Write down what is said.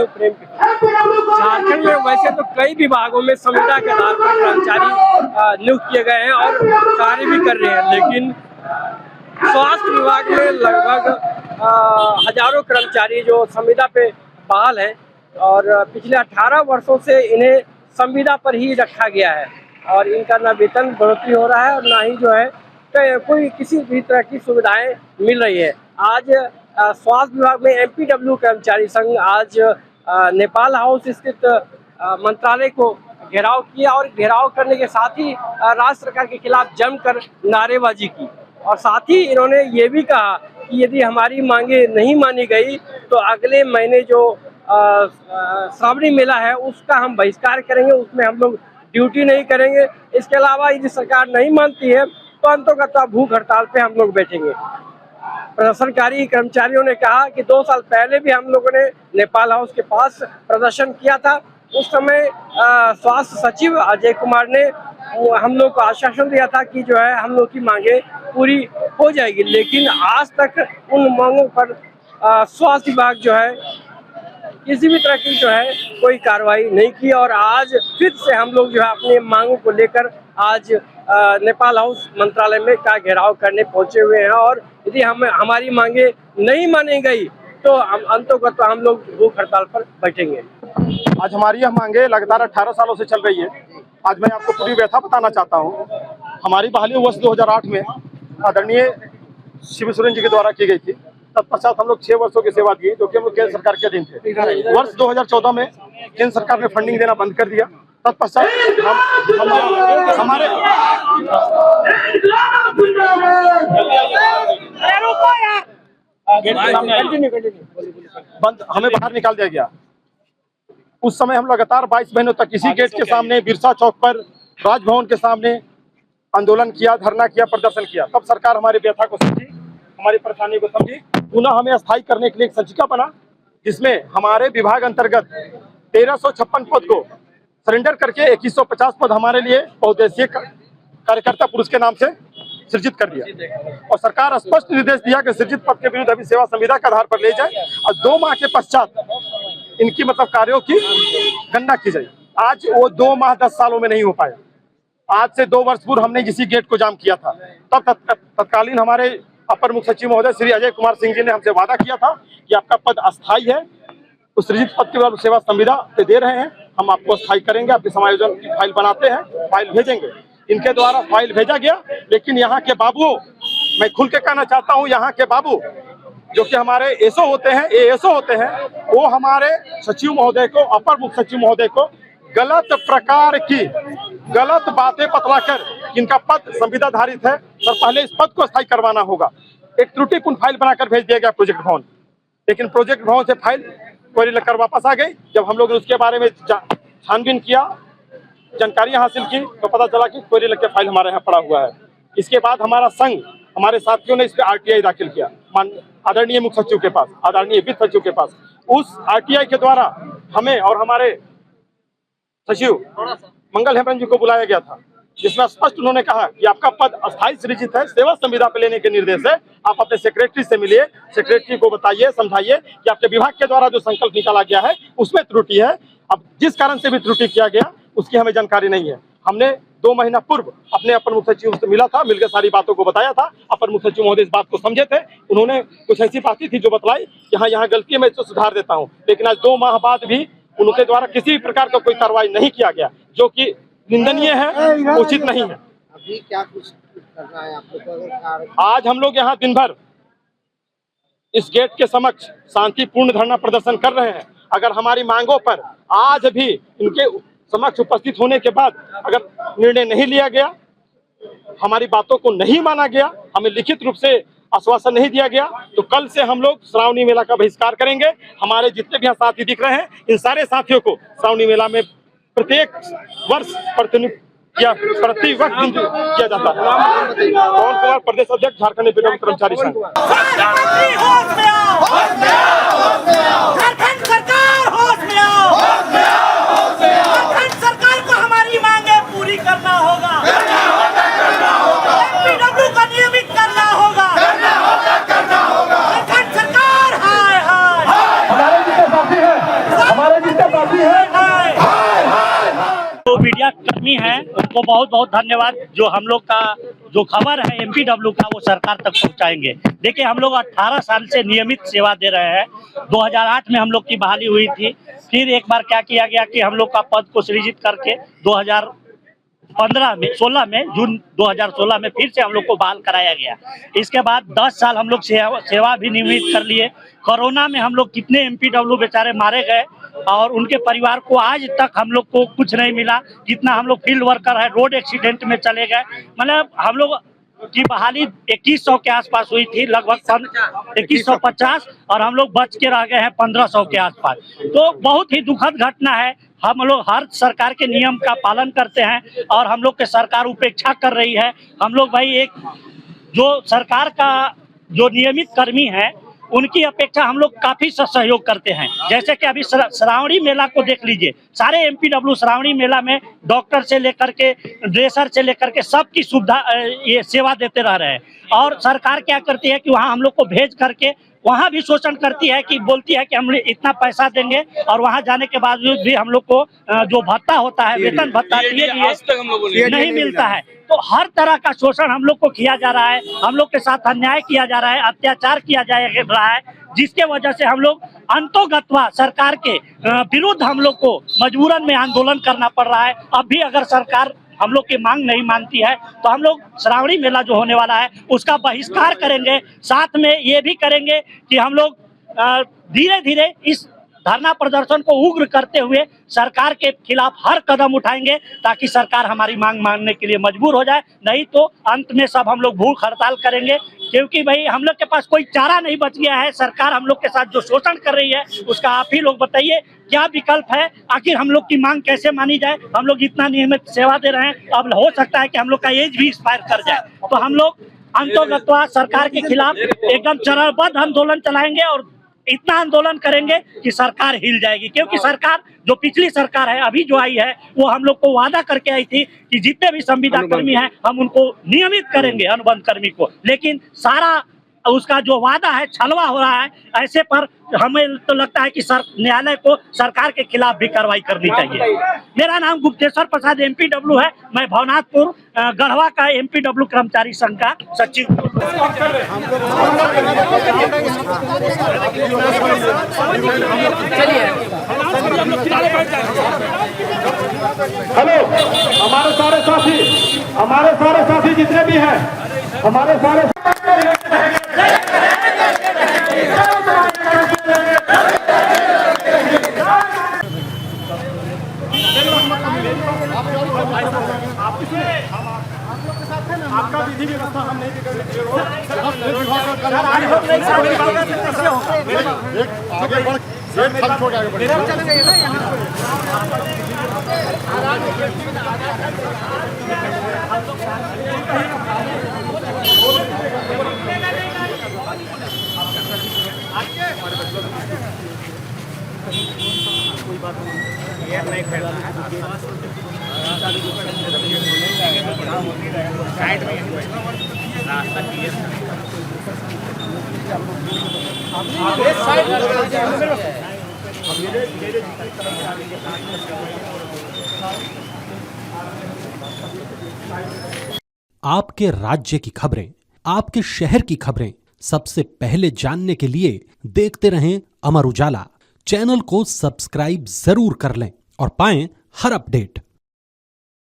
प्रेम की। झारखंड में वैसे तो कई विभागों में संविदा के आधार पर कर्मचारी नियुक्त किए गए हैं और कार्य भी कर रहे हैं, लेकिन स्वास्थ्य विभाग में लगभग हजारों कर्मचारी जो संविदा पे बहाल है और पिछले 18 वर्षों से इन्हें संविदा पर ही रखा गया है और इनका ना वेतन बढ़ोतरी हो रहा है और ना ही जो है कोई किसी भी तरह की सुविधाएं मिल रही है। आज स्वास्थ्य विभाग में एमपीडब्ल्यू कर्मचारी संघ आज नेपाल हाउस स्थित मंत्रालय को घेराव किया और घेराव करने के साथ ही राज्य सरकार के खिलाफ जमकर नारेबाजी की और साथ ही इन्होंने ये भी कहा कि यदि हमारी मांगे नहीं मानी गई तो अगले महीने जो श्रावणी मेला है उसका हम बहिष्कार करेंगे, उसमें हम लोग ड्यूटी नहीं करेंगे। इसके अलावा यदि सरकार नहीं मानती है तो अंततः भूख हड़ताल पे हम लोग बैठेंगे। प्रदर्शनकारी कर्मचारियों ने कहा कि 2 साल पहले भी हम लोगों ने नेपाल हाउस के पास प्रदर्शन किया था। उस समय स्वास्थ्य सचिव अजय कुमार ने हम लोग को आश्वासन दिया था कि जो है हम लोग की मांगे पूरी हो जाएगी, लेकिन आज तक उन मांगों पर स्वास्थ्य विभाग जो है किसी भी तरह की जो है कोई कार्रवाई नहीं की और आज फिर से हम लोग जो है अपनी मांगों को लेकर आज नेपाल हाउस मंत्रालय में का घेराव करने पहुंचे हुए हैं और यदि हमारी मांगे नहीं मानी गई तो अंततः हम लोग भूख हड़ताल पर बैठेंगे। आज हमारी यह मांगे लगातार 18 सालों से चल रही है। आज मैं आपको पूरी व्यथा बताना चाहता हूँ। हमारी बहाली वर्ष 2008 में आदरणीय शिव सोरेन जी के द्वारा की गई थी। तत्पश्चात हम लोग 6 वर्षों की सेवा दिए, जो कि हम लोग केंद्र सरकार के अधीन थे। वर्ष 2014 में केंद्र सरकार ने फंडिंग देना बंद कर दिया। तत्पश्चात हमारे बंद हमें बाहर निकाल दिया गया। उस समय हम लगातार 22 महीनों तक इसी गेट के सामने बिरसा चौक पर राजभवन के सामने आंदोलन किया, धरना किया, प्रदर्शन किया। तब सरकार हमारी व्यथा को समझी, हमारी परेशानी को समझी, पुनः हमें अस्थायी करने के लिए एक संचिका बना, जिसमें हमारे विभाग अंतर्गत 1356 पद को सरेंडर करके 2150 पद हमारे लिए बहुउद्देशीय कार्यकर्ता पुरुष के नाम से सृजित कर दिया और सरकार स्पष्ट निर्देश दिया कि सृजित पद के विरुद्ध अभी सेवा संविदा के आधार पर ले जाए और 2 माह के पश्चात इनकी कार्यों की गणना की जाए। आज वो 2 माह 10 सालों में नहीं हो पाया। आज से 2 वर्ष पूर्व हमने इसी गेट को जाम किया था। तब तत्कालीन हमारे अपर मुख्य सचिव महोदय श्री अजय कुमार सिंह जी ने हमसे वादा किया था कि आपका पद अस्थायी है, उस सृजित पद के बाद सेवा संविदा पे दे रहे हैं, हम आपको अस्थायी करेंगे। आपके समायोजन की फाइल बनाते हैं, फाइल भेजेंगे। इनके द्वारा फाइल भेजा गया, लेकिन यहाँ के बाबुओं, मैं खुल के कहना चाहता हूँ, यहाँ के बाबू जो कि हमारे एसओ होते हैं, एएसओ होते हैं, वो हमारे सचिव महोदय को, अपर मुख्य सचिव महोदय को गलत प्रकार की गलत बातें बतलाकर इनका पद संविदाधारित है और पहले इस पद को स्थायी करवाना होगा। एक त्रुटिपूर्ण फाइल बनाकर भेज दिया गया प्रोजेक्ट भवन, लेकिन प्रोजेक्ट भवन से फाइल क्वेरी लेकर वापस आ गई। जब हम लोग ने उसके बारे में छानबीन किया, जानकारी हासिल की, तो पता चला कि क्वेरी लेकर फाइल हमारे यहाँ पड़ा हुआ है। इसके बाद हमारा संघ, हमारे साथियों ने इस पर आरटीआई दाखिल किया आदरणीय मुख्य सचिव के पास, आदरणीय वित्त सचिव के पास। उस आरटीआई के द्वारा हमें और हमारे सचिव मंगल हेमब्रम जी को बुलाया गया था, जिसमें स्पष्ट उन्होंने कहा कि आपका पद अस्थायी सृजित है, सेवा संविदा पे लेने के निर्देश है। आप अपने सेक्रेटरी से मिलिए, सेक्रेटरी को बताइए, समझाइए कि आपके विभाग के द्वारा जो संकल्प निकाला गया है उसमें त्रुटि है। अब जिस कारण से भी त्रुटि किया गया उसकी हमें जानकारी नहीं है। हमने 2 महीना पूर्व अपने अपर मुख्य सचिव से मिला था, मिलकर सारी बातों को बताया था। अपर मुख्य सचिव महोदय इस बात को समझे थे, उन्होंने कुछ ऐसी बातें थी जो बतलाई कि हाँ, यहाँ गलती है, मैं इसको सुधार देता हूँ। लेकिन आज 2 माह बाद भी उनके द्वारा किसी प्रकार का कोई कार्रवाई नहीं किया गया, जो कि निंदनीय है, उचित नहीं है। अभी क्या कुछ करना है आप लोग को? आज हम लोग यहाँ दिन भर इस गेट के समक्ष शांतिपूर्ण धरना प्रदर्शन कर रहे हैं। अगर हमारी मांगों पर आज भी इनके समक्ष उपस्थित होने के बाद अगर निर्णय नहीं लिया गया, हमारी बातों को नहीं माना गया, हमें लिखित रूप से आश्वासन नहीं दिया गया, तो कल से हम लोग श्रावणी मेला का बहिष्कार करेंगे। हमारे जितने भी यहाँ साथी दिख रहे हैं, इन सारे साथियों को श्रावणी मेला में प्रत्येक वर्ष प्रति वक्त किया जाता है। पवन कुमार, प्रदेश अध्यक्ष, झारखंड एमपीडब्ल्यू कर्मचारी संघ। झारखंड सरकार होश में आओ, झारखंड सरकार को हमारी मांगे पूरी करना होगा, एमपीडब्ल्यू को नियमित करना होगा, झारखंड सरकार हाय हाय। हमारे जितने साथी हैं, बहुत बहुत धन्यवाद जो हम लोग का जो खबर है एमपीडब्ल्यू का वो सरकार तक पहुंचाएंगे। देखिए हम लोग 18 साल से नियमित सेवा दे रहे हैं। 2008 में हम लोग की बहाली हुई थी, फिर एक बार क्या किया गया कि हम लोग का पद को सृजित करके 16 में जून 2016 में फिर से हम लोग को बहाल कराया गया। इसके बाद 10 साल हम लोग सेवा भी नियमित कर लिए। कोरोना में हम लोग कितने एमपीडब्ल्यू बेचारे मारे गए और उनके परिवार को आज तक हम लोग को कुछ नहीं मिला। कितना हम लोग फील्ड वर्कर है, रोड एक्सीडेंट में चले गए, मतलब हम लोग की बहाली 2100 के आसपास हुई थी, लगभग 2150, और हम लोग बच के रह गए हैं 1500 के आसपास। तो बहुत ही दुखद घटना है। हम लोग हर सरकार के नियम का पालन करते हैं और हम लोग के सरकार उपेक्षा कर रही है। हम लोग भाई एक जो सरकार का जो नियमित कर्मी है उनकी अपेक्षा हम लोग काफी सहयोग करते हैं। जैसे कि अभी श्रावणी मेला को देख लीजिए, सारे एमपीडब्ल्यू श्रावणी मेला में डॉक्टर से लेकर के ड्रेसर से लेकर के सबकी सुविधा ये सेवा देते रह रहे हैं। और सरकार क्या करती है कि वहाँ हम लोग को भेज करके वहाँ भी शोषण करती है कि बोलती है कि हम इतना पैसा देंगे और वहाँ जाने के बावजूद भी हम लोग को जो भत्ता होता है, वेतन भत्ता नहीं मिलता है। तो हर तरह का शोषण हम लोग को किया जा रहा है, हम लोग के साथ अन्याय किया जा रहा है, अत्याचार किया जा रहा है, जिसके वजह से हम लोग अंतोगत्वा सरकार के विरुद्ध हम लोग को मजबूरन में आंदोलन करना पड़ रहा है। अब भी अगर सरकार हम लोग की मांग नहीं मानती है तो हम लोग श्रावणी मेला जो होने वाला है उसका बहिष्कार करेंगे। साथ में ये भी करेंगे कि हम लोग धीरे धीरे इस धरना प्रदर्शन को उग्र करते हुए सरकार के खिलाफ हर कदम उठाएंगे ताकि सरकार हमारी मांग मानने के लिए मजबूर हो जाए। नहीं तो अंत में सब हम लोग भूख हड़ताल करेंगे, क्योंकि भाई हम लोग के पास कोई चारा नहीं बच गया है। सरकार हम लोग के साथ जो शोषण कर रही है उसका आप ही लोग बताइए क्या विकल्प है। आखिर हम लोग की मांग कैसे मानी जाए? हम लोग इतना नियमित सेवा दे रहे हैं, अब हो सकता है कि हम लोग का एज भी एक्सपायर कर जाए। तो हम लोग अंतोगत्वा सरकार के खिलाफ एकदम चरणबद्ध आंदोलन चलाएंगे और इतना आंदोलन करेंगे कि सरकार हिल जाएगी। क्योंकि सरकार जो पिछली सरकार है अभी जो आई है वो हम लोग को वादा करके आई थी कि जितने भी संविदा कर्मी हैं हम उनको नियमित करेंगे, अनुबंध कर्मी को, लेकिन सारा उसका जो वादा है छलवा हो रहा है। ऐसे पर हमें तो लगता है कि न्यायालय को सरकार के खिलाफ भी कार्रवाई करनी चाहिए। मेरा नाम गुप्तेश्वर प्रसाद एमपीडब्ल्यू है। मैं भवनाथपुर गढ़वा का एमपीडब्ल्यू कर्मचारी संघ का सचिव। हेलो, हमारे सारे साथी जितने भी हैं, हमारे सारे आपका विधि व्यवस्था हम नहीं आगे बढ़ कोई बात नहीं फैलना है। साइड में रास्ता क्लियर आपके राज्य की खबरें, आपके शहर की खबरें सबसे पहले जानने के लिए देखते रहें अमर उजाला। चैनल को सब्सक्राइब जरूर कर लें और पाएं हर अपडेट।